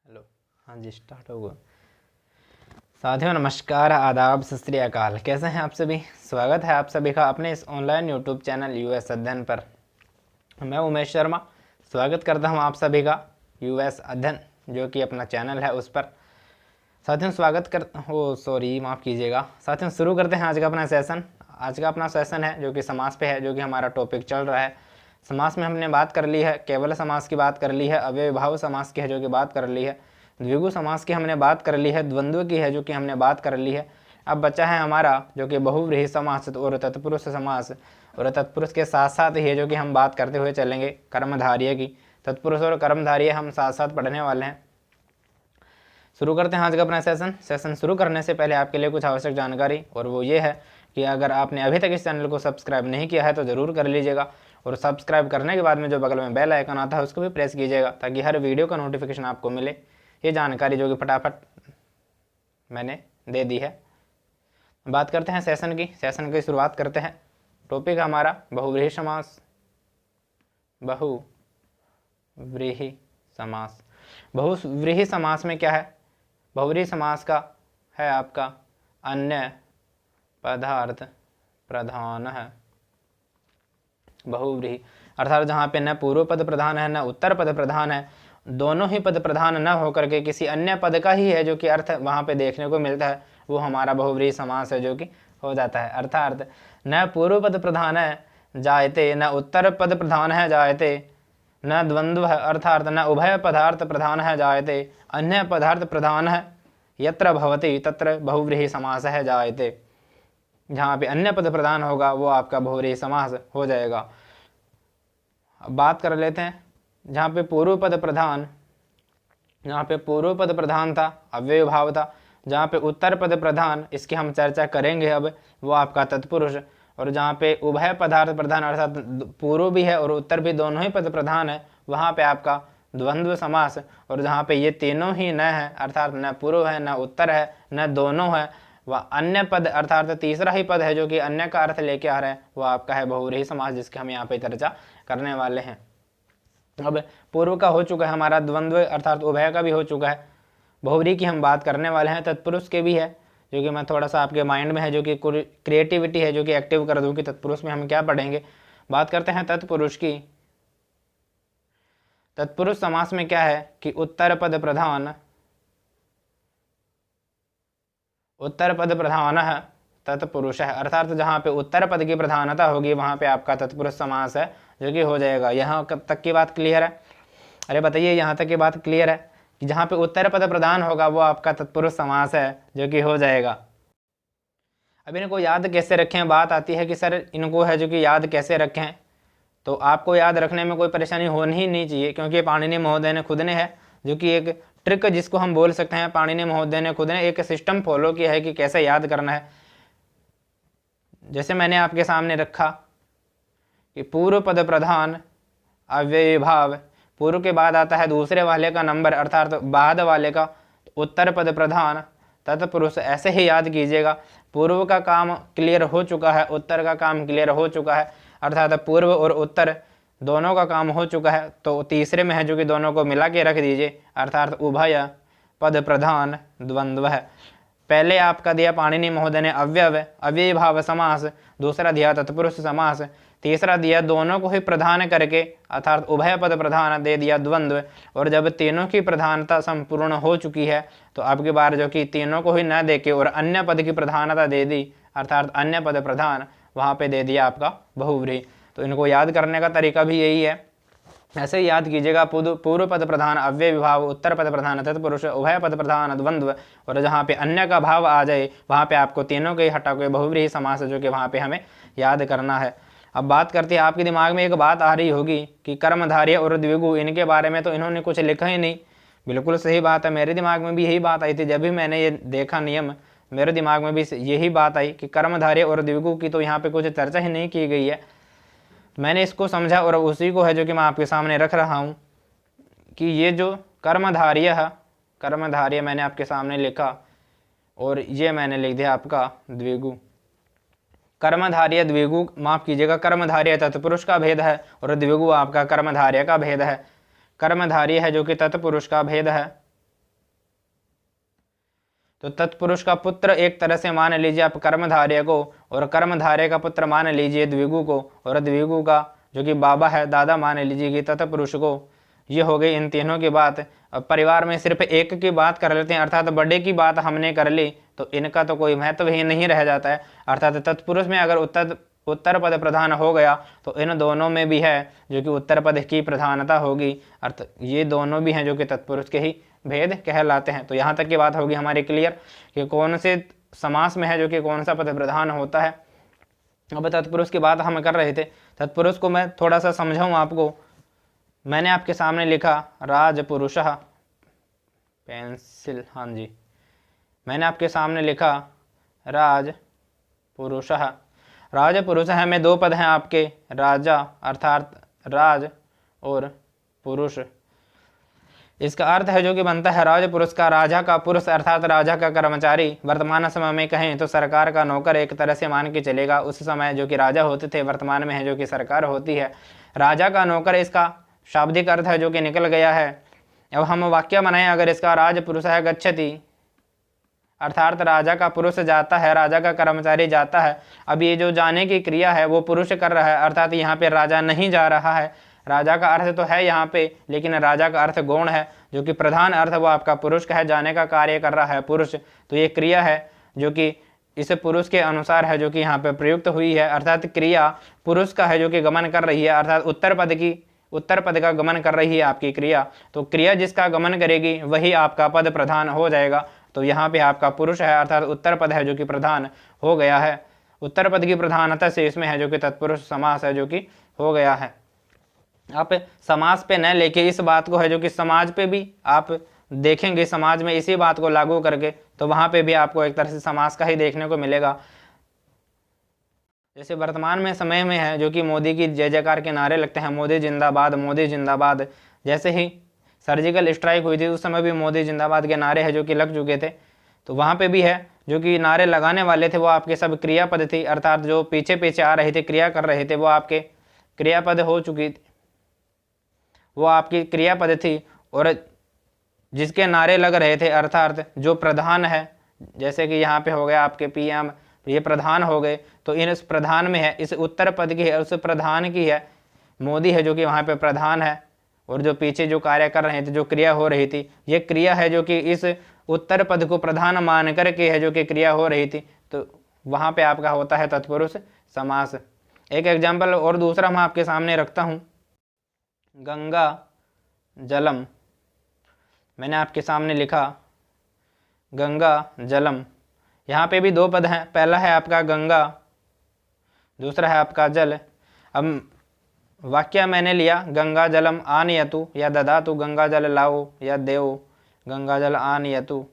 Hello. हाँ जी, start होगा। साथियों नमस्कार, आदाब, सत श्री अकाल। कैसे हैं आप सभी? स्वागत है आप सभी का अपने इस ऑनलाइन यूट्यूब चैनल यूएस अध्ययन पर। मैं उमेश शर्मा स्वागत करता हूं आप सभी का यूएस अध्ययन जो कि अपना चैनल है उस पर। साथियों माफ़ कीजिएगा। साथियों शुरू करते हैं आज का अपना सेशन। आज का अपना सेशन है जो कि समास पे है, जो कि हमारा टॉपिक चल रहा है। समास में हमने बात कर ली है, केवल समास की बात कर ली है, अव्ययभाव समास की है जो कि बात कर ली है, द्विगु समास की हमने बात कर ली है, द्वंद्व की है जो कि हमने बात कर ली है। अब बचा है हमारा जो कि बहुव्रीहि समास और तत्पुरुष समास, और तत्पुरुष के साथ साथ ही है जो कि हम बात करते हुए चलेंगे कर्मधारय की। तत्पुरुष और कर्मधारय हम साथ साथ पढ़ने वाले हैं। शुरू करते हैं आज का अपना सेशन शुरू करने से पहले आपके लिए कुछ आवश्यक जानकारी, और वो ये है कि अगर आपने अभी तक इस चैनल को सब्सक्राइब नहीं किया है तो ज़रूर कर लीजिएगा, और सब्सक्राइब करने के बाद में जो बगल में बेल आइकन आता है उसको भी प्रेस कीजिएगा ताकि हर वीडियो का नोटिफिकेशन आपको मिले। ये जानकारी जो कि फटाफट मैंने दे दी है। बात करते हैं सेशन की शुरुआत करते हैं। टॉपिक हमारा बहुव्रीहि समास। बहुव्रीहि समास। बहुव्रीहि समास में क्या है? बहुव्रीहि समास का है आपका अन्य पदार्थ प्रधान है। बहुव्रीहि अर्थात जहाँ पे न पूर्व पद प्रधान है न उत्तर पद प्रधान है, दोनों ही पद प्रधान न होकर के किसी अन्य पद का ही है जो कि अर्थ वहाँ पे देखने को मिलता है, वो हमारा बहुव्रीहि समास है जो कि हो जाता है। अर्थात न पूर्व पद प्रधान है जायते, न उत्तर पद प्रधान है जायते, न द्वंद्व है अर्थात न उभय पदार्थ प्रधान है जायते, अन्य पदार्थ प्रधान है यत्र भवति तत्र बहुव्रीहि समास है जायते। जहाँ पे अन्य पद प्रधान होगा वो आपका बहुव्रीहि समास हो जाएगा। अब बात कर लेते हैं जहाँ पे पूर्व पद प्रधान था, अव्यय भाव था। जहाँ पे उत्तर पद प्रधान, इसकी हम चर्चा करेंगे अब, वो आपका तत्पुरुष। और जहाँ पे उभय पदार्थ प्रधान अर्थात पूर्व भी है और उत्तर भी दोनों ही पद प्रधान है, वहाँ पे आपका द्वंद्व समास। और जहाँ पे ये तीनों ही न है अर्थात न पूर्व है न उत्तर है न दोनों है, वह अन्य पद अर्थात तीसरा ही पद है जो कि अन्य का अर्थ लेके आ रहा है, वो आपका है बहुव्रीहि समास, जिसके हम यहाँ पे चर्चा करने वाले हैं। अब पूर्व का हो चुका है हमारा, द्वंद्व अर्थात उभय का भी हो चुका है, बहुव्रीहि की हम बात करने वाले हैं। तत्पुरुष के भी है जो कि मैं थोड़ा सा आपके माइंड में है जो कि क्रिएटिविटी है जो कि एक्टिव कर दूँ कि तत्पुरुष में हम क्या पढ़ेंगे। बात करते हैं तत्पुरुष की। तत्पुरुष समास में क्या है कि उत्तर पद प्रधान है तत्पुरुष है, अर्थात जहाँ पे उत्तर पद की प्रधानता होगी वहाँ पे आपका तत्पुरुष समास है जो कि हो जाएगा। यहाँ कब तक की बात क्लियर है? अरे बताइए, यहाँ तक की बात क्लियर है कि जहाँ पे उत्तर पद प्रधान होगा वो आपका तत्पुरुष समास है जो कि हो जाएगा। अब इनको याद कैसे रखें? बात आती है कि सर इनको है जो कि याद कैसे रखें, तो आपको याद रखने में कोई परेशानी होनी ही नहीं चाहिए, क्योंकि पाणिनि महोदय ने खुद ने है जो कि एक ट्रिक जिसको हम बोल सकते हैं, पाणिनि महोदय ने खुद ने एक सिस्टम फॉलो किया है कि कैसे याद करना है। जैसे मैंने आपके सामने रखा कि पूर्व पद प्रधान अव्ययी भाव, पूर्व के बाद आता है दूसरे वाले का नंबर अर्थात बाद वाले का उत्तर पद प्रधान तत्पुरुष। ऐसे ही याद कीजिएगा, पूर्व का काम क्लियर हो चुका है, उत्तर का काम क्लियर हो चुका है, अर्थात पूर्व और उत्तर दोनों का काम हो चुका है, तो तीसरे में है जो कि दोनों को मिला के रख दीजिए अर्थात उभय पद प्रधान द्वंद्व है। पहले आपका दिया पाणिनि महोदय ने अव्यय भाव समास, दूसरा दिया तत्पुरुष समास, तीसरा दिया दोनों को ही प्रधान करके अर्थात उभय पद प्रधान दे दिया द्वंद्व। और जब तीनों की प्रधानता संपूर्ण हो चुकी है तो आपकी बार जो कि तीनों को ही न दे के और अन्य पद की प्रधानता दे दी अर्थात अन्य पद प्रधान, वहाँ पे दे दिया आपका बहुव्रीहि। तो इनको याद करने का तरीका भी यही है, ऐसे ही याद कीजिएगा। पूर्व पद प्रधान अव्यय विभाव, उत्तर पद प्रधान तत्पुरुष, उभय पद प्रधान द्वंद्व, और जहाँ पे अन्य का भाव आ जाए वहाँ पे आपको तीनों के ही हटा के बहुव्रीहि समास जो कि वहाँ पे हमें याद करना है। अब बात करते हैं, आपके दिमाग में एक बात आ रही होगी कि कर्मधारय और द्विगु, इनके बारे में तो इन्होंने कुछ लिखा ही नहीं। बिल्कुल सही बात है, मेरे दिमाग में भी यही बात आई थी। जब भी मैंने ये देखा नियम, मेरे दिमाग में भी यही बात आई कि कर्मधारय और द्विगु की तो यहाँ पे कुछ चर्चा ही नहीं की गई है। मैंने इसको समझा और उसी को है जो कि मैं आपके सामने रख रहा हूँ कि ये जो कर्मधारय है, कर्मधारय मैंने आपके सामने लिखा और ये मैंने लिख दिया आपका द्विगु। कर्मधारय द्विगु, माफ कीजिएगा, कर्मधारय तत्पुरुष का भेद है और द्विगु आपका कर्मधारय का भेद है। कर्मधारय है जो कि तत्पुरुष का भेद है तो तत्पुरुष का पुत्र एक तरह से मान लीजिए आप कर्मधारय को, और कर्मधारय का पुत्र मान लीजिए द्विगु को, और द्विगु का जो कि बाबा है दादा मान लीजिए कि तत्पुरुष को। ये हो गई इन तीनों की बात। अब परिवार में सिर्फ एक की बात कर लेते हैं, अर्थात बड़े की बात हमने कर ली, तो इनका तो कोई महत्व ही नहीं रह जाता है। अर्थात तत्पुरुष में अगर उत्तर पद प्रधान हो गया तो इन दोनों में भी है जो कि उत्तर पद की प्रधानता होगी। अर्थ ये दोनों भी हैं जो कि तत्पुरुष के ही भेद कहलाते हैं। तो यहाँ तक की बात होगी हमारी क्लियर कि कौन से समास में है जो कि कौन सा पद प्रधान होता है। अब तत्पुरुष की बात हम कर रहे थे, तत्पुरुष को मैं थोड़ा सा समझाऊँ आपको। मैंने आपके सामने लिखा राजपुरुषः, पेंसिल, हाँ जी, मैंने आपके सामने लिखा राजपुरुषः। राजपुरुषः में दो पद हैं आपके, राजा अर्थात राज और पुरुष। इसका अर्थ है जो कि बनता है राजपुरुष का राजा का पुरुष अर्थात राजा का कर्मचारी। वर्तमान समय में कहें तो सरकार का नौकर एक तरह से मान के चलेगा। उस समय जो कि राजा होते थे, वर्तमान में है जो कि सरकार होती है। राजा का नौकर इसका शाब्दिक अर्थ है जो कि निकल गया है। अब हम वाक्य बनाएं, अगर इसका राजपुरुषः गच्छति अर्थात राजा का पुरुष जाता है, राजा का कर्मचारी जाता है। अब ये जो जाने की क्रिया है वो पुरुष कर रहा है, अर्थात यहाँ पे राजा नहीं जा रहा है। राजा का अर्थ तो है यहाँ पे, लेकिन राजा का अर्थ गौण है, जो कि प्रधान अर्थ वो आपका पुरुष का है, जाने का कार्य कर रहा है पुरुष। तो ये क्रिया है जो कि इस पुरुष के अनुसार है जो कि यहाँ पे प्रयुक्त हुई है, अर्थात क्रिया पुरुष का है जो कि गमन कर रही है, अर्थात उत्तर पद का गमन कर रही है आपकी क्रिया। तो क्रिया जिसका गमन करेगी वही आपका पद प्रधान हो जाएगा। तो यहाँ पे आपका पुरुष है अर्थात उत्तर पद है जो कि प्रधान हो गया है। उत्तर पद की प्रधानता से इसमें है जो कि तत्पुरुष समास है जो कि हो गया है। आप समाज पे न लेके इस बात को है जो कि समाज पे भी आप देखेंगे, समाज में इसी बात को लागू करके, तो वहाँ पे भी आपको एक तरह से समास का ही देखने को मिलेगा। जैसे वर्तमान में समय में है जो कि मोदी की जय जयकार के नारे लगते हैं, मोदी जिंदाबाद, मोदी जिंदाबाद। जैसे ही सर्जिकल स्ट्राइक हुई थी उस समय भी मोदी जिंदाबाद के नारे हैं जो कि लग चुके थे। तो वहाँ पे भी है जो कि नारे लगाने वाले थे वो आपके सब क्रियापद थी, अर्थात जो पीछे पीछे आ रहे थे क्रिया कर रहे थे वो आपके क्रियापद हो चुकी थी, वो आपकी क्रियापद थी। और जिसके नारे लग रहे थे अर्थात जो प्रधान है, जैसे कि यहाँ पे हो गया आपके पीएम, ये प्रधान हो गए। तो इन इस प्रधान में है, इस उत्तर पद की है, उस प्रधान की है, मोदी है जो कि वहाँ पे प्रधान है। और जो पीछे जो कार्य कर रहे थे, जो क्रिया हो रही थी, ये क्रिया है जो कि इस उत्तर पद को प्रधान मान करके है जो कि क्रिया हो रही थी। तो वहाँ पे आपका होता है तत्पुरुष समास। एक एग्जाम्पल और दूसरा मैं आपके सामने रखता हूँ, गंगा जलम। मैंने आपके सामने लिखा गंगा जलम। यहाँ पे भी दो पद हैं, पहला है आपका गंगा, दूसरा है आपका जल। अब वाक्य मैंने लिया गंगा जलम आनयतु या ददातु, गंगा जल लाओ या देओ, गंगा जल आनयतु।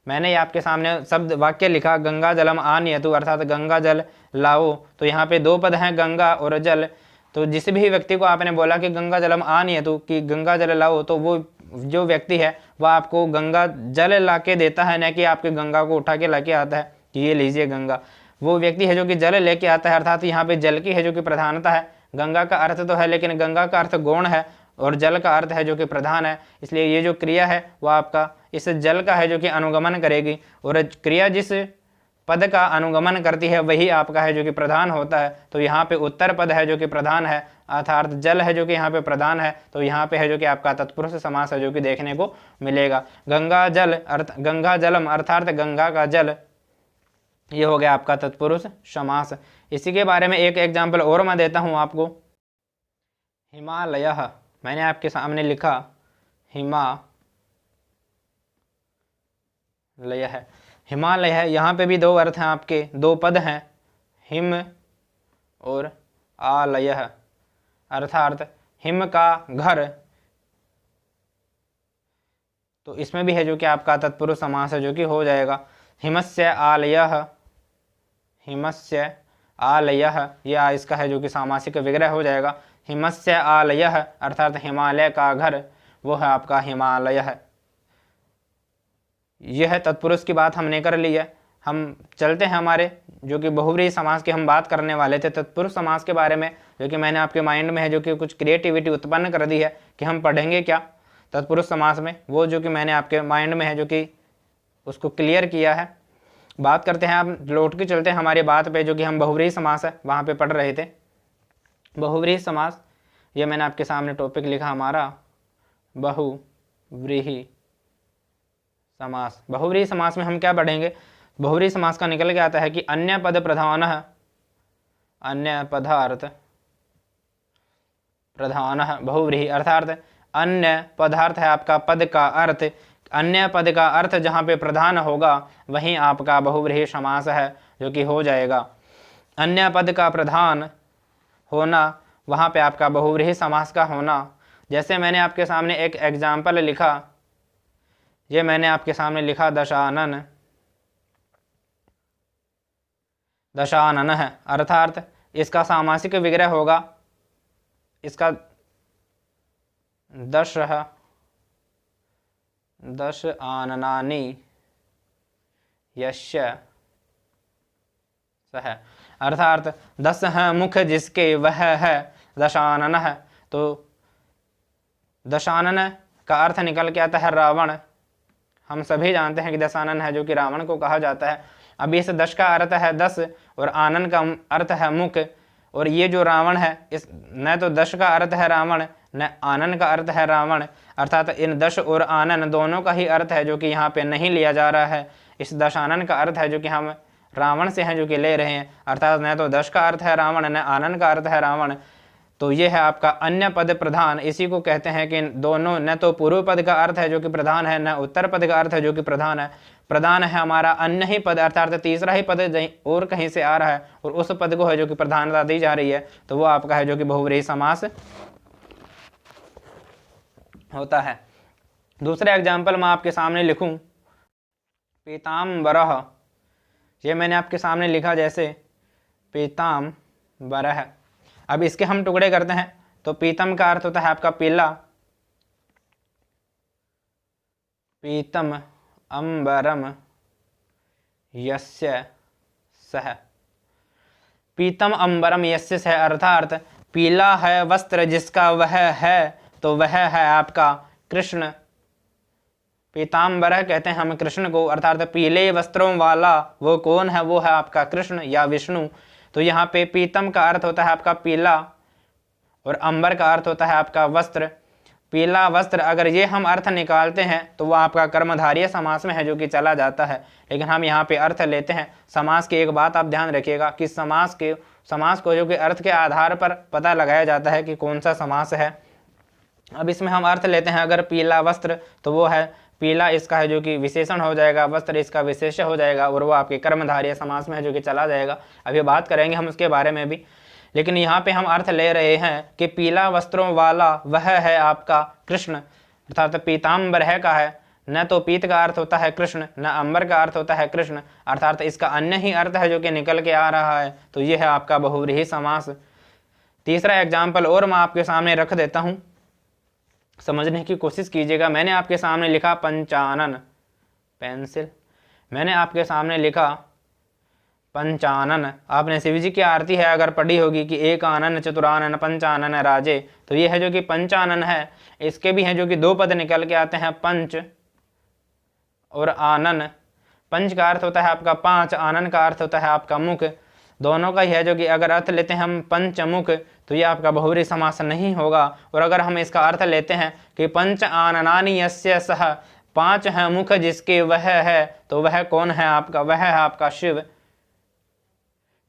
मैंने आपके सामने शब्द वाक्य लिखा गंगा जलम आनयतु अर्थात गंगा जल लाओ। तो यहाँ पे दो पद हैं गंगा और जल। तो जिस भी व्यक्ति को आपने बोला कि गंगा जलम आनयतु कि गंगा जल लाओ, तो वो जो व्यक्ति है वह आपको गंगा जल ला के देता है, न कि आपके गंगा को उठा के ला के आता है कि ये लीजिए गंगा। वो व्यक्ति है जो कि जल लेके आता है, अर्थात यहाँ पे जल की है जो कि प्रधानता है। गंगा का अर्थ तो है लेकिन गंगा का अर्थ गौण है और जल का अर्थ है जो कि प्रधान है। इसलिए ये जो क्रिया है वह आपका इस जल का है जो कि अनुगमन करेगी, और क्रिया जिस पद का अनुगमन करती है वही आपका है जो कि प्रधान होता है। तो यहाँ पे उत्तर पद है जो कि प्रधान है, अर्थात जल है जो कि यहाँ पे प्रधान है। तो यहाँ पे है जो कि आपका तत्पुरुष समास है जो कि देखने को मिलेगा। गंगा जल अर्थ गंगा जलम अर्थात गंगा का जल, ये हो गया आपका तत्पुरुष समास। इसी के बारे में एक एग्जाम्पल और मैं देता हूँ आपको, हिमालय। मैंने आपके सामने लिखा हिमालय है, हिमालय है। यहाँ पे भी दो अर्थ हैं आपके, दो पद हैं, हिम और आलय, अर्थात हिम का घर। तो इसमें भी है जो कि आपका तत्पुरुष समास है जो कि हो जाएगा हिमस्य आलयः, हिमस्य आलयः, यह इसका है जो कि सामासिक विग्रह हो जाएगा। हिमस्य आलयः अर्थात हिमालय का घर, वो है आपका हिमालय है। यह तत्पुरुष की बात हमने कर ली है। हम चलते हैं हमारे जो कि बहुव्रीहि समास की हम बात करने वाले थे, तत्पुरुष समास के बारे में, जो कि मैंने आपके माइंड में है जो कि कुछ क्रिएटिविटी उत्पन्न कर दी है कि हम पढ़ेंगे क्या तत्पुरुष समास में। वो जो कि मैंने आपके माइंड में है जो कि उसको क्लियर किया है। बात करते हैं, आप लौट के चलते हैं हमारी बात पे, जो कि हम बहुव्रीहि समास है वहाँ पे पढ़ रहे थे। बहुव्रीहि समास, ये मैंने आपके सामने टॉपिक लिखा हमारा बहुव्रीहि समास। बहुव्रीहि समास में हम क्या पढ़ेंगे? बहुव्रीहि समास का निकल के आता है कि अन्य पद प्रधान, अन्य पदार्थ प्रधान बहुव्रीहि, अर्थात अन्य पदार्थ है आपका पद का अर्थ, अन्य पद का अर्थ जहाँ पे प्रधान होगा वहीं आपका बहुव्रीहि समास है जो कि हो जाएगा। अन्य पद का प्रधान होना, वहाँ पे आपका बहुव्रीहि समास का होना। जैसे मैंने आपके सामने एक एग्जाम्पल लिखा, ये मैंने आपके सामने लिखा दशानन, दशानन है, अर्थात इसका सामासिक विग्रह होगा, इसका दश है, दश आननानि यस्य सह, अर्थात 10 है मुख जिसके वह है दशानन है। तो दशानन का अर्थ निकल के आता है रावण। हम सभी जानते हैं कि दशानन है जो कि रावण को कहा जाता है। अब इस दश का अर्थ है 10 और आनन का अर्थ है मुख, और ये जो रावण है, इस न तो दश का अर्थ है रावण न आनन का अर्थ है रावण, अर्थात इन दश और आनन दोनों का ही अर्थ है जो कि यहाँ पे नहीं लिया जा रहा है। इस दशानन का अर्थ है जो कि हम रावण से हैं जो कि ले रहे हैं, अर्थात न तो दश का अर्थ है रावण न आनन का अर्थ है रावण। तो ये है आपका अन्य पद प्रधान। इसी को कहते हैं कि दोनों, न तो पूर्व पद का अर्थ है जो कि प्रधान है, न उत्तर पद का अर्थ है जो कि प्रधान है। प्रधान है हमारा अन्य ही पद, अर्थात तीसरा ही पद और कहीं से आ रहा है और उस पद को है जो कि प्रधानता दी जा रही है, तो वो आपका है जो कि बहुव्रीहि समास होता है। दूसरा एग्जाम्पल मैं आपके सामने लिखूं, पीताम्बरः, ये मैंने आपके सामने लिखा जैसे पीताम्बरः। अब इसके हम टुकड़े करते हैं, तो पीतम का अर्थ होता है आपका पीला, पीतम अंबरम यस्य सह, पीतम अंबरम यस्य सह, अर्थात पीला है वस्त्र जिसका वह है, तो वह है आपका कृष्ण। पीताम्बर कहते हैं हम कृष्ण को, अर्थात पीले वस्त्रों वाला वो कौन है? वो है आपका कृष्ण या विष्णु। तो यहाँ पे पीतम का अर्थ होता है आपका पीला और अंबर का अर्थ होता है आपका वस्त्र। पीला वस्त्र, अगर ये हम अर्थ निकालते हैं तो वो आपका कर्मधारय समास में है जो कि चला जाता है, लेकिन हम यहाँ पे अर्थ लेते हैं। समास की एक बात आप ध्यान रखिएगा कि समास को जो कि अर्थ के आधार पर पता लगाया जाता है कि कौन सा समास है। अब इसमें हम अर्थ लेते हैं, अगर पीला वस्त्र तो वो है पीला, इसका है जो कि विशेषण हो जाएगा, वस्त्र इसका विशेष्य हो जाएगा और वो आपके कर्मधारय समास में है जो कि चला जाएगा। अभी बात करेंगे हम उसके बारे में भी, लेकिन यहाँ पे हम अर्थ ले रहे हैं कि पीला वस्त्रों वाला वह है आपका कृष्ण, अर्थात पीताम्बर है का है, न तो पीत का अर्थ होता है कृष्ण न अंबर का अर्थ होता है कृष्ण, अर्थात इसका अन्य ही अर्थ है जो कि निकल के आ रहा है। तो ये है आपका बहुव्रीहि समास। तीसरा एग्जाम्पल और मैं आपके सामने रख देता हूँ, समझने की कोशिश कीजिएगा। मैंने आपके सामने लिखा पंचानन, पेंसिल, मैंने आपके सामने लिखा पंचानन। आपने शिव जी की आरती है अगर पढ़ी होगी कि एक आनन चतुरानन पंचानन राजे, तो ये है जो कि पंचानन है। इसके भी हैं जो कि 2 पद निकल के आते हैं, पंच और आनन। पंच का अर्थ होता है आपका 5, आनन का अर्थ होता है आपका मुख। दोनों का ही है जो कि अगर अर्थ लेते हैं हम पंचमुख तो ये आपका बहुव्रीहि समास नहीं होगा। और अगर हम इसका अर्थ लेते हैं कि पंच आननानि यस्य सह, 5 है मुख जिसके वह है, तो वह कौन है आपका? वह है आपका शिव।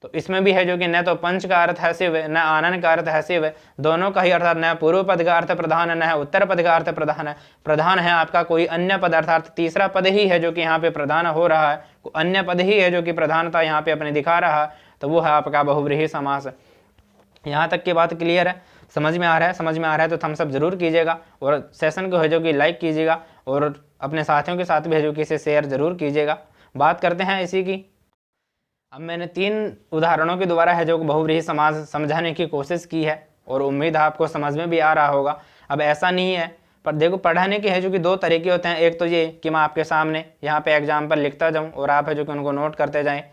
तो इसमें भी है जो कि न तो पंच का अर्थ है शिव न आनन का अर्थ है शिव, दोनों का ही अर्थात न पूर्व पद का अर्थ प्रधान है न है उत्तर पद का अर्थ प्रधान है। प्रधान है आपका कोई अन्य पद, अर्थात तीसरा पद ही है जो कि यहाँ पे प्रधान हो रहा है, अन्य पद ही है जो कि प्रधानता यहाँ पे अपने दिखा रहा है, तो वो है आपका बहुव्रीहि समास। यहाँ तक की बात क्लियर है? समझ में आ रहा है? समझ में आ रहा है तो थम्स अप जरूर कीजिएगा और सेशन को है जो कि लाइक कीजिएगा और अपने साथियों के साथ भी है जो कि इसे शेयर जरूर कीजिएगा। बात करते हैं इसी की। अब मैंने 3 उदाहरणों के द्वारा है जो बहुव्रीहि समास समझाने की कोशिश की है और उम्मीद है आपको समझ में भी आ रहा होगा। अब ऐसा नहीं है, पर देखो पढ़ाने के है जो कि 2 तरीके होते हैं। एक तो ये कि मैं आपके सामने यहाँ पे एग्जाम्पल लिखता जाऊँ और आप है जो कि उनको नोट करते जाएँ,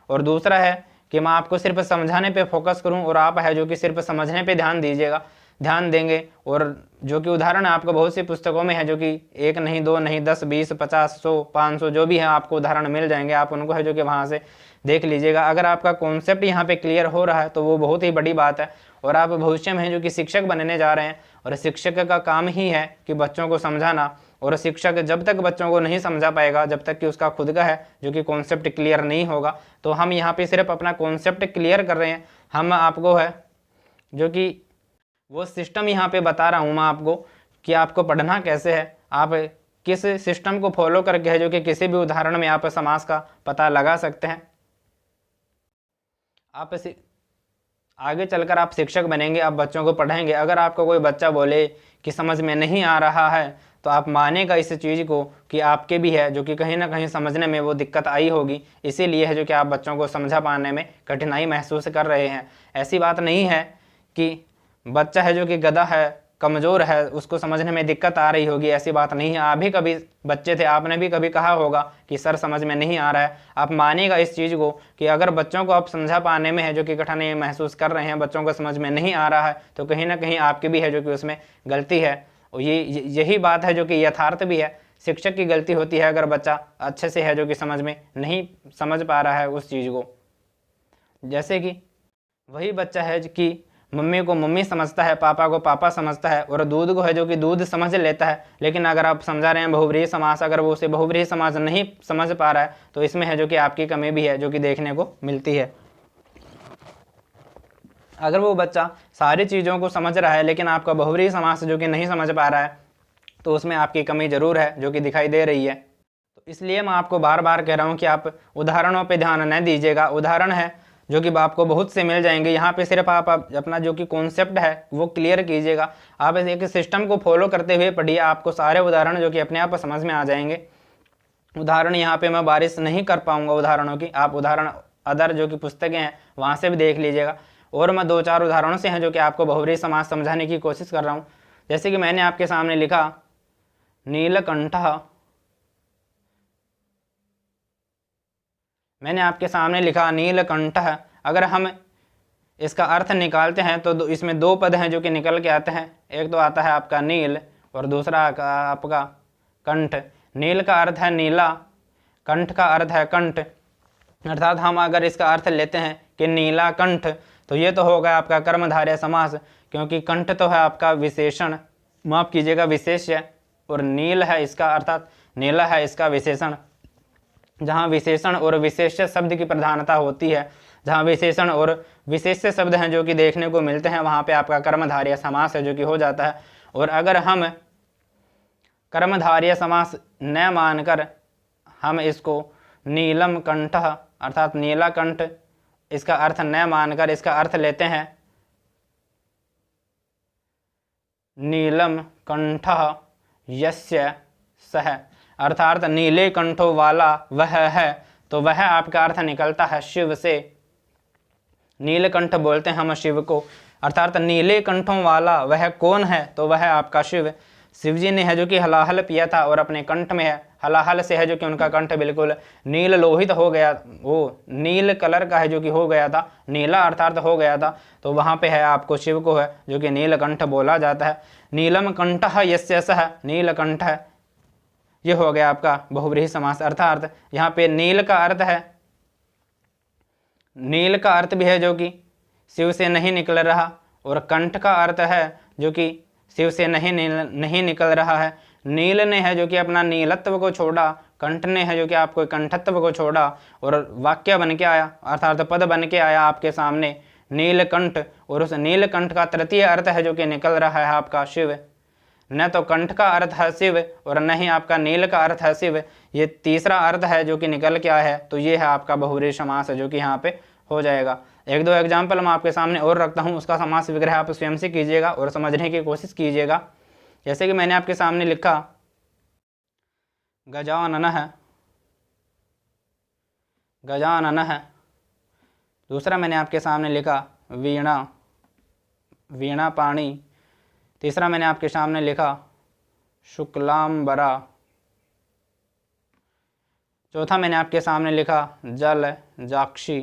और दूसरा है कि मैं आपको सिर्फ समझाने पे फोकस करूं और आप है जो कि सिर्फ समझने पे ध्यान दीजिएगा। ध्यान देंगे। और जो कि उदाहरण आपको बहुत सी पुस्तकों में है, जो कि 1 नहीं 2 नहीं 10 20 50 100 500 जो भी है आपको उदाहरण मिल जाएंगे, आप उनको है जो कि वहाँ से देख लीजिएगा। अगर आपका कॉन्सेप्ट यहाँ पे क्लियर हो रहा है तो वो बहुत ही बड़ी बात है। और आप भविष्य में जो कि शिक्षक बनने जा रहे हैं, और शिक्षक का काम ही है कि बच्चों को समझाना। और शिक्षक जब तक बच्चों को नहीं समझा पाएगा, जब तक कि उसका खुद का है जो कि कॉन्सेप्ट क्लियर नहीं होगा, तो हम यहाँ पे सिर्फ अपना कॉन्सेप्ट क्लियर कर रहे हैं। हम आपको है जो कि वो सिस्टम यहाँ पे बता रहा हूँ मैं आपको कि आपको पढ़ना कैसे है, आप किस सिस्टम को फॉलो करके है जो कि किसी भी उदाहरण में आप समास का पता लगा सकते हैं। आप आगे चलकर आप शिक्षक बनेंगे, आप बच्चों को पढ़ाएंगे। अगर आपको कोई बच्चा बोले कि समझ में नहीं आ रहा है, तो आप मानेगा इस चीज़ को कि आपके भी है जो कि कहीं ना कहीं समझने में वो दिक्कत आई होगी, इसीलिए है जो कि आप बच्चों को समझा पाने में कठिनाई महसूस कर रहे हैं। ऐसी बात नहीं है कि बच्चा है जो कि गधा है, कमज़ोर है, उसको समझने में दिक्कत आ रही होगी, ऐसी बात नहीं है। आप भी कभी बच्चे थे, आपने भी कभी कहा होगा कि सर समझ में नहीं आ रहा है। आप मानिएगा इस चीज़ को कि अगर बच्चों को आप समझा पाने में है जो कि कठिनाई महसूस कर रहे हैं, बच्चों को समझ में नहीं आ रहा है, तो कहीं ना कहीं आपकी भी है जो कि उसमें गलती है। और यही बात है जो कि यथार्थ भी है। शिक्षक की गलती होती है अगर बच्चा अच्छे से है जो कि समझ में नहीं समझ पा रहा है उस चीज़ को। जैसे कि वही बच्चा है कि मम्मी को मम्मी समझता है, पापा को पापा समझता है, और दूध को है जो कि दूध समझ लेता है, लेकिन अगर आप समझा रहे हैं बहुव्रीहि समास, अगर वो उसे बहुव्रीहि समास नहीं समझ पा रहा है, तो इसमें है जो कि आपकी कमी भी है जो कि देखने को मिलती है। अगर वो बच्चा सारी चीज़ों को समझ रहा है लेकिन आपका बहुव्रीहि समास जो कि नहीं समझ पा रहा है, तो उसमें आपकी कमी जरूर है जो कि दिखाई दे रही है। तो इसलिए मैं आपको बार बार कह रहा हूँ कि आप उदाहरणों पर ध्यान न दीजिएगा। उदाहरण है जो कि आपको बहुत से मिल जाएंगे, यहाँ पे सिर्फ आप अपना जो कि कॉन्सेप्ट है वो क्लियर कीजिएगा। आप एक सिस्टम को फॉलो करते हुए पढ़िए, आपको सारे उदाहरण जो कि अपने आप समझ में आ जाएंगे। उदाहरण यहाँ पे मैं बारिश नहीं कर पाऊंगा उदाहरणों की, आप उदाहरण अदर जो कि पुस्तकें हैं वहाँ से भी देख लीजिएगा। और मैं 2-4 उदाहरणों से हैं जो कि आपको बहुव्रीहि समास समझाने की कोशिश कर रहा हूँ। जैसे कि मैंने आपके सामने लिखा नीलकंठः, मैंने आपके सामने लिखा नीलकंठः। अगर हम इसका अर्थ निकालते हैं तो इसमें 2 पद हैं जो कि निकल के आते हैं। एक तो आता है आपका नील और दूसरा आपका कंठ। नील का अर्थ है नीला, कंठ का अर्थ है कंठ। अर्थात हम अगर इसका अर्थ लेते हैं कि नीला कंठ, तो ये तो होगा आपका कर्मधारय समास, क्योंकि कंठ तो है आपका विशेषण, माफ कीजिएगा विशेष्य, और नील है इसका अर्थात नीला है इसका विशेषण। जहाँ विशेषण और विशेष्य शब्द की प्रधानता होती है, जहाँ विशेषण और विशेष्य शब्द हैं जो कि देखने को मिलते हैं, वहाँ पे आपका कर्मधारय समास है जो कि हो जाता है। और अगर हम कर्मधारय समास न मानकर हम इसको नीलम कंठः अर्थात नीला कंठ इसका अर्थ न मानकर इसका अर्थ लेते हैं नीलम कंठः यस्य सः, अर्थात नीले कंठों वाला वह है, तो वह आपका अर्थ निकलता है शिव से। नीलकंठ बोलते हैं हम शिव को, अर्थात नीले कंठों वाला वह कौन है, तो वह आपका शिव। शिव जी ने है जो कि हलाहल पिया था और अपने कंठ में है, हलाहल से है जो कि उनका कंठ बिल्कुल नील लोहित हो गया, वो नील कलर का है जो कि हो गया था, नीला अर्थात हो गया था। तो वहाँ पे है आपको शिव को है जो कि नीलकंठ बोला जाता है। नीलम कंठः यस्य सः, नीलकंठ है, ये हो गया आपका बहुव्रीहि समास। अर्थात यहाँ पे नील का अर्थ है, नील का अर्थ भी है जो कि शिव से नहीं निकल रहा, और कंठ का अर्थ है जो कि शिव से नहीं निकल रहा है। नील ने है जो कि अपना नीलत्व को छोड़ा, कंठ ने है जो कि आपको कंठत्व को छोड़ा, और वाक्य बन के आया अर्थात पद बन के आया आपके सामने नीलकंठ। और उस नीलकंठ का तृतीय अर्थ है जो कि निकल रहा है आपका शिव। न तो कंठ का अर्थ है शिव और न ही आपका नील का अर्थ है शिव, ये तीसरा अर्थ है जो कि निकल के आया है, तो ये है आपका बहुव्रीहि समास है जो कि यहाँ पे हो जाएगा। 1-2 एग्जाम्पल मैं आपके सामने और रखता हूँ, उसका समास विग्रह आप स्वयं से कीजिएगा और समझने की कोशिश कीजिएगा। जैसे कि मैंने आपके सामने लिखा गजाननः, गजाननः। दूसरा मैंने आपके सामने लिखा वीणा, वीणा पाणी। तीसरा मैंने आपके सामने लिखा शुक्लांबरा। चौथा मैंने आपके सामने लिखा जल जाक्षी,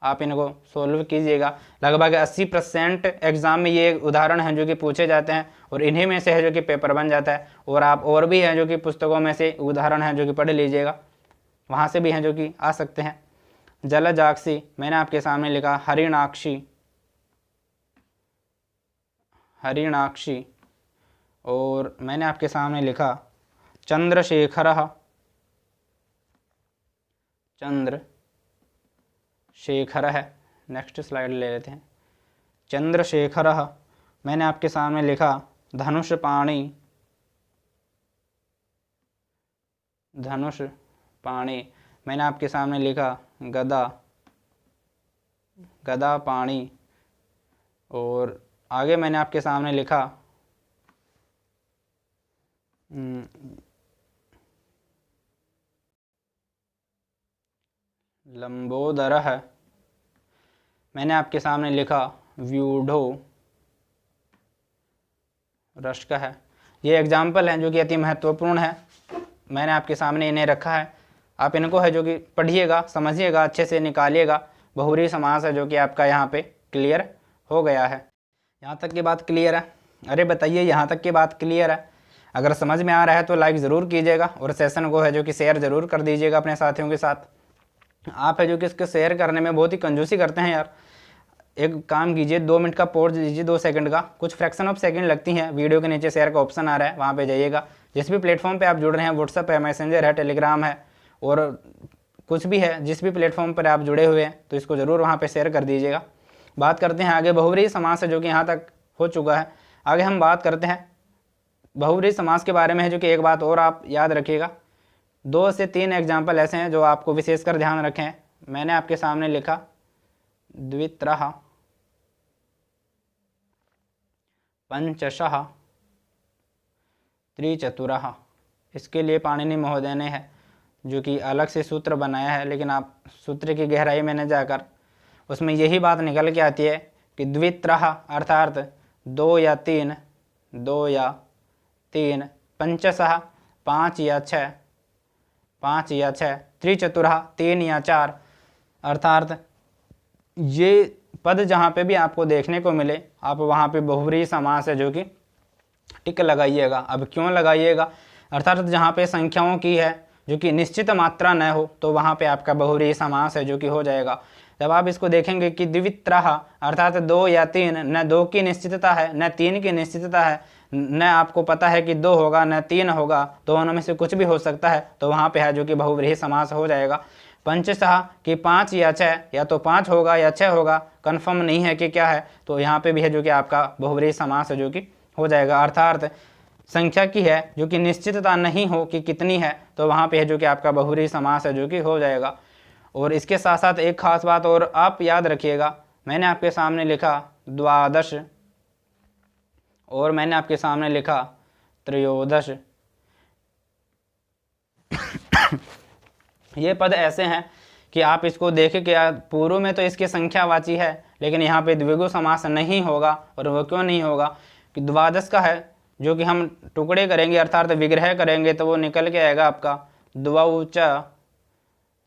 आप इनको सोल्व कीजिएगा। लगभग 80% एग्ज़ाम में ये उदाहरण हैं जो कि पूछे जाते हैं और इन्हीं में से है जो कि पेपर बन जाता है। और आप और भी हैं जो कि पुस्तकों में से उदाहरण हैं जो कि पढ़ लीजिएगा, वहाँ से भी हैं जो कि आ सकते हैं। जलजाक्षी मैंने आपके सामने लिखा हरिणाक्षी, हरिणाक्षी। और मैंने आपके सामने लिखा चंद्रशेखरः, चंद्रशेखरः। नेक्स्ट स्लाइड ले लेते हैं। चंद्रशेखरः मैंने आपके सामने लिखा धनुषपाणि, धनुषपाणि। मैंने आपके सामने लिखा गदा, गदापाणि। और आगे मैंने आपके सामने लिखा लंबोदरः। मैंने आपके सामने लिखा व्यूढ़ो रश्कः। ये एग्जाम्पल हैं जो कि अति महत्वपूर्ण है, मैंने आपके सामने इन्हें रखा है। आप इनको है जो कि पढ़िएगा, समझिएगा, अच्छे से निकालिएगा। बहुव्रीहि समास है जो कि आपका यहाँ पे क्लियर हो गया है। यहाँ तक की बात क्लियर है? अरे बताइए, यहाँ तक की बात क्लियर है? अगर समझ में आ रहा है तो लाइक ज़रूर कीजिएगा और सेशन को है जो कि शेयर ज़रूर कर दीजिएगा अपने साथियों के साथ। आप है जो कि इसको शेयर करने में बहुत ही कंजूसी करते हैं यार। एक काम कीजिए, 2 मिनट का पॉज दीजिए, 2 सेकंड का, कुछ फ्रैक्शन ऑफ सेकंड लगती हैं। वीडियो के नीचे शेयर का ऑप्शन आ रहा है, वहाँ पे जाइएगा। जिस भी प्लेटफॉर्म पे आप जुड़ रहे हैं, व्हाट्सअप है, मैसेंजर है, टेलीग्राम है और कुछ भी है, जिस भी प्लेटफॉर्म पर आप जुड़े हुए हैं तो इसको ज़रूर वहाँ पर शेयर कर दीजिएगा। बात करते हैं आगे बहुव्रीहि समास है जो कि यहाँ तक हो चुका है। आगे हम बात करते हैं बहुव्रीहि समास के बारे में है जो कि एक बात और आप याद रखिएगा। 2 से 3 एग्जाम्पल ऐसे हैं जो आपको विशेषकर ध्यान रखें। मैंने आपके सामने लिखा द्वित्रः, पंचशः, त्रिचतुरः। इसके लिए पाणिनि महोदय ने है जो कि अलग से सूत्र बनाया है, लेकिन आप सूत्र की गहराई में न जाकर उसमें यही बात निकल के आती है कि द्वित्रः अर्थात 2 या 3, 2 या 3, पंचशः 5 या 6, 5 या 6, त्रिचतुरः 3 या 4। अर्थात ये पद जहाँ पे भी आपको देखने को मिले, आप वहाँ पे बहुव्रीहि समास है जो कि टिक लगाइएगा। अब क्यों लगाइएगा? अर्थात जहाँ पे संख्याओं की है जो कि निश्चित मात्रा न हो तो वहाँ पे आपका बहुव्रीहि समास है जो कि हो जाएगा। जब आप इसको देखेंगे कि द्वित्रः अर्थात 2 या 3, न 2 की निश्चितता है न 3 की निश्चितता है, न आपको पता है कि 2 होगा न 3 होगा, दोनों में से कुछ भी हो सकता है, तो वहाँ पे है जो कि बहुव्रीहि समास हो जाएगा। पंचशः कि 5 या 6, या तो 5 होगा या 6 होगा, कन्फर्म नहीं है कि क्या है, तो यहाँ पे भी है जो कि आपका बहुव्रीहि समास है जो कि हो जाएगा। अर्थात संख्या की है जो कि निश्चितता नहीं हो कि कितनी है, तो वहाँ पे है जो कि आपका बहुव्रीहि समास है जो कि हो जाएगा। और इसके साथ साथ एक खास बात और आप याद रखिएगा, मैंने आपके सामने लिखा द्वादश और मैंने आपके सामने लिखा त्रयोदश। ये पद ऐसे हैं कि आप इसको देखें कि पूर्व में तो इसकी संख्यावाची है, लेकिन यहाँ पे द्विगु समास नहीं होगा। और वो क्यों नहीं होगा कि द्वादश का है जो कि हम टुकड़े करेंगे अर्थात विग्रह करेंगे तो वो निकल के आएगा आपका द्वौ च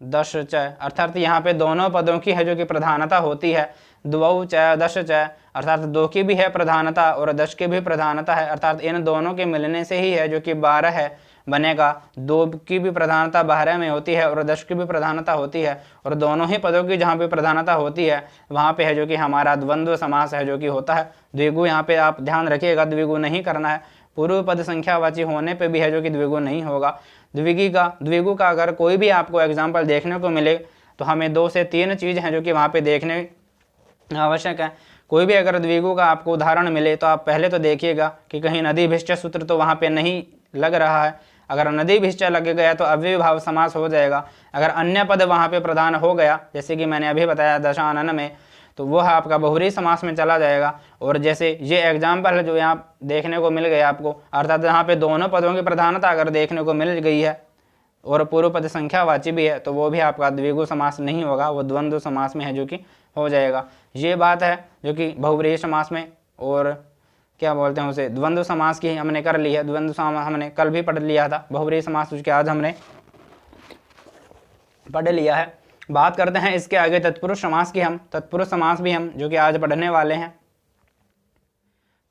दश च। अर्थात यहाँ पे दोनों पदों की है जो कि प्रधानता होती है। द्वौ च दश च अर्थात 2 की भी है प्रधानता और 10 की भी प्रधानता है। अर्थात इन दोनों के मिलने से ही है जो कि 12 है बनेगा। 2 की भी प्रधानता 12 में होती है और 10 की भी प्रधानता होती है, और दोनों ही पदों की जहाँ पे प्रधानता होती है वहाँ पे है जो कि हमारा द्वंद्व समास है जो कि होता है। द्विगु यहाँ पे आप ध्यान रखिएगा, द्विगु नहीं करना है। पूर्व पद संख्यावाची होने पे भी है जो कि द्विगु नहीं होगा। द्विगु का अगर कोई भी आपको एग्जाम्पल देखने को मिले तो हमें 2 से 3 चीज़ हैं जो कि वहाँ पे देखने आवश्यक है। कोई भी अगर द्विगु का आपको उदाहरण मिले तो आप पहले तो देखिएगा कि कहीं नदी भिश्च सूत्र तो वहाँ पे नहीं लग रहा है। अगर नदी भिश्च लग गया तो अव्ययीभाव समास हो जाएगा। अगर अन्य पद वहाँ पे प्रधान हो गया, जैसे कि मैंने अभी बताया दशानन में, तो वह आपका बहुव्रीहि समास में चला जाएगा। और जैसे ये एग्जाम्पल है जो यहाँ देखने को मिल गया आपको, अर्थात यहाँ पे दोनों पदों की प्रधानता अगर देखने को मिल गई है और पूर्व पद संख्यावाची भी है, तो वो भी आपका द्विगु समास नहीं होगा, वो द्वंद्व समास में है जो कि हो जाएगा। ये बात है जो कि बहुव्रीहि समास में, और क्या बोलते हैं उसे, द्वंद्व समास की हमने कर ली है। द्वंद्व समास हमने कल भी पढ़ लिया था, बहुव्रीहि समास उसके आज हमने पढ़ लिया है। बात करते हैं इसके आगे तत्पुरुष समास की। हम तत्पुरुष समास भी हम जो कि आज पढ़ने वाले हैं,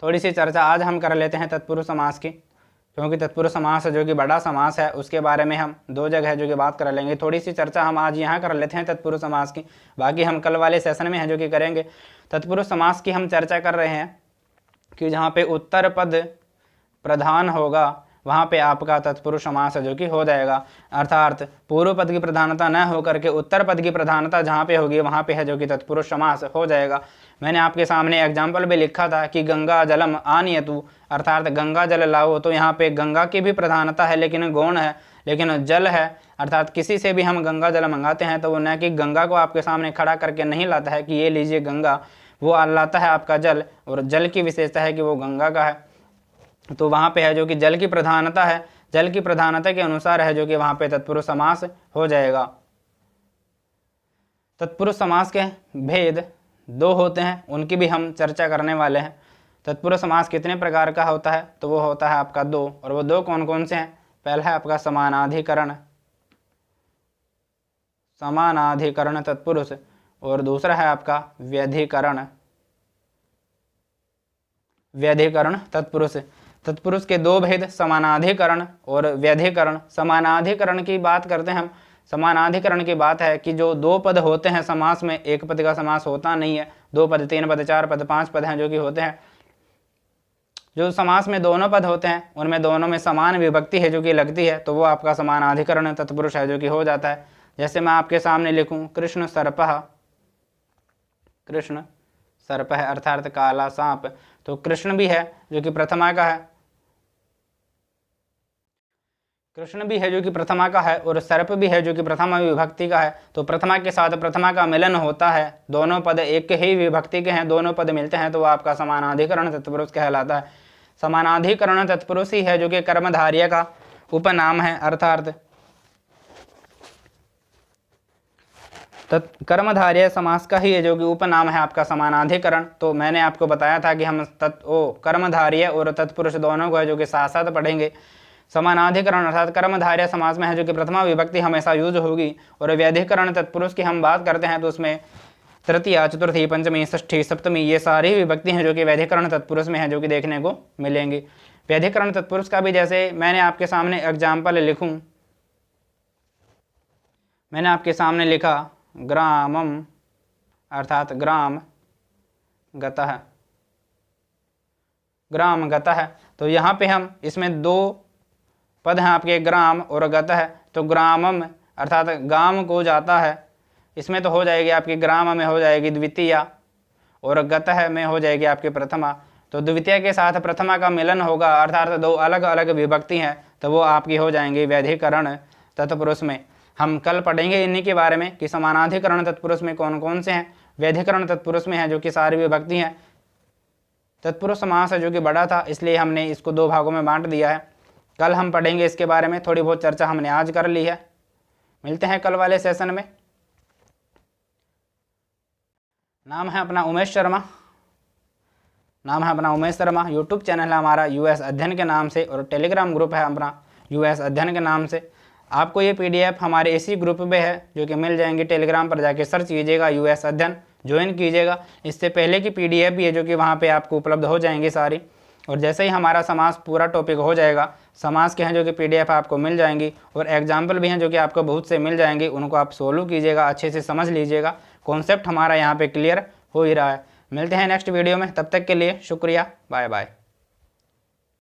थोड़ी सी चर्चा आज हम कर लेते हैं तत्पुरुष समास की, क्योंकि तत्पुरुष समास जो कि बड़ा समास है उसके बारे में हम 2 जगह जो कि बात कर लेंगे। थोड़ी सी चर्चा हम आज यहाँ कर लेते हैं तत्पुरुष समास की, बाकी हम कल वाले सेशन में है जो कि करेंगे। तत्पुरुष समास की हम चर्चा कर रहे हैं कि जहाँ पे उत्तर पद प्रधान होगा वहाँ पे आपका तत्पुरुष समास जो कि हो जाएगा, अर्थात पूर्व पद की प्रधानता न होकर के उत्तर पद की प्रधानता जहाँ पे होगी वहाँ पे है जो कि तत्पुरुष समास हो जाएगा। मैंने आपके सामने एग्जाम्पल भी लिखा था कि गंगा जलम आनयतु, अर्थात गंगा जल लाओ, तो यहाँ पे गंगा की भी प्रधानता है लेकिन गौण है, लेकिन जल है, अर्थात किसी से भी हम गंगा जल मंगाते हैं तो वो न कि गंगा को आपके सामने खड़ा करके नहीं लाता है कि ये लीजिए गंगा, वो लाता है आपका जल, और जल की विशेषता है कि वो गंगा का है। तो वहाँ पे है जो कि जल की प्रधानता है, जल की प्रधानता के अनुसार है जो कि वहाँ पे तत्पुरुष समास हो जाएगा। तत्पुरुष समास के भेद 2 होते हैं, उनकी भी हम चर्चा करने वाले हैं। तत्पुरुष समास कितने प्रकार का होता है, तो वो होता है आपका 2, और वो 2 कौन कौन से हैं? पहला है आपका समानाधिकरण, समानाधिकरण तत्पुरुष, और दूसरा है आपका व्यधिकरण, व्यधिकरण तत्पुरुष। तत्पुरुष के 2 भेद, समानाधिकरण और व्यधिकरण। समानाधिकरण की बात करते हैं हम। समानाधिकरण की बात है कि जो 2 पद होते हैं समास में, एक पद का समास होता नहीं है, 2 पद, 3 पद, 4 पद, 5 पद हैं जो कि होते हैं। जो समास में दोनों पद होते हैं उनमें दोनों में समान विभक्ति है जो कि लगती है, तो वो आपका समानाधिकरण तत्पुरुष है जो कि हो जाता है। जैसे मैं आपके सामने लिखूं कृष्ण सर्पः, कृष्ण सर्प है अर्थात काला सांप, तो कृष्ण भी है जो कि प्रथमा का है, कृष्ण भी है जो कि प्रथमा का है, और सर्प भी है जो कि प्रथमा विभक्ति का है। तो प्रथमा के साथ प्रथमा का मिलन होता है, दोनों पद एक ही विभक्ति के हैं, दोनों पद मिलते हैं, तो वो आपका समानाधिकरण तत्पुरुष कहलाता है। समानाधिकरण तत्पुरुष ही है जो कि कर्मधारय का उपनाम है, अर्थात कर्मधारय समास का ही है जो कि उपनाम है आपका समानाधिकरण। तो मैंने आपको बताया था कि हम कर्मधारय और तत्पुरुष दोनों को है जो कि साथ साथ पढ़ेंगे। समानाधिकरण अर्थात कर्मधारय समास में है जो कि प्रथमा विभक्ति हमेशा यूज होगी, और व्यधिकरण तत्पुरुष की हम बात करते हैं तो उसमें तृतीया, चतुर्थी, पंचमी, षष्ठी, सप्तमी, ये सारी विभक्ति हैं जो कि व्यधिकरण तत्पुरुष में है जो कि देखने को मिलेंगी। व्यधिकरण तत्पुरुष का भी जैसे मैंने आपके सामने एग्जाम्पल लिखूं, मैंने आपके सामने लिखा ग्रामम, अर्थात ग्राम गतः, ग्राम गतः, तो यहाँ पे हम इसमें 2 पद हैं आपके, ग्राम और गतः, तो ग्रामम अर्थात गांव को जाता है, इसमें तो हो जाएगी आपकी ग्राम में हो जाएगी द्वितीया, और गतः में हो जाएगी आपकी प्रथमा। तो द्वितीय के साथ प्रथमा का मिलन होगा, अर्थात 2 अलग अलग विभक्ति हैं, तो वो आपकी हो जाएंगी व्यधिकरण तत्पुरुष में। हम कल पढ़ेंगे इन्हीं के बारे में कि समानाधिकरण तत्पुरुष में कौन कौन से हैं, व्यधिकरण तत्पुरुष में है जो कि सारी विभक्ति हैं। तत्पुरुष समास है जो कि बड़ा था, इसलिए हमने इसको 2 भागों में बांट दिया है। कल हम पढ़ेंगे इसके बारे में, थोड़ी बहुत चर्चा हमने आज कर ली है। मिलते हैं कल वाले सेशन में। नाम है अपना उमेश शर्मा, नाम है अपना उमेश शर्मा। यूट्यूब चैनल है हमारा यूएस अध्ययन के नाम से, और टेलीग्राम ग्रुप है अपना यूएस अध्ययन के नाम से। आपको ये PDF हमारे इसी ग्रुप में है जो कि मिल जाएंगे, टेलीग्राम पर जाके सर्च कीजिएगा यूएस अध्ययन, ज्वाइन कीजिएगा। इससे पहले की PDF भी है जो कि वहाँ पे आपको उपलब्ध हो जाएंगी सारी, और जैसे ही हमारा समास पूरा टॉपिक हो जाएगा, समास के हैं जो कि PDF आपको मिल जाएंगी, और एग्जाम्पल भी हैं जो कि आपको बहुत से मिल जाएंगे, उनको आप सोल्व कीजिएगा, अच्छे से समझ लीजिएगा। कॉन्सेप्ट हमारा यहाँ पे क्लियर हो ही रहा है। मिलते हैं नेक्स्ट वीडियो में, तब तक के लिए शुक्रिया, बाय बाय।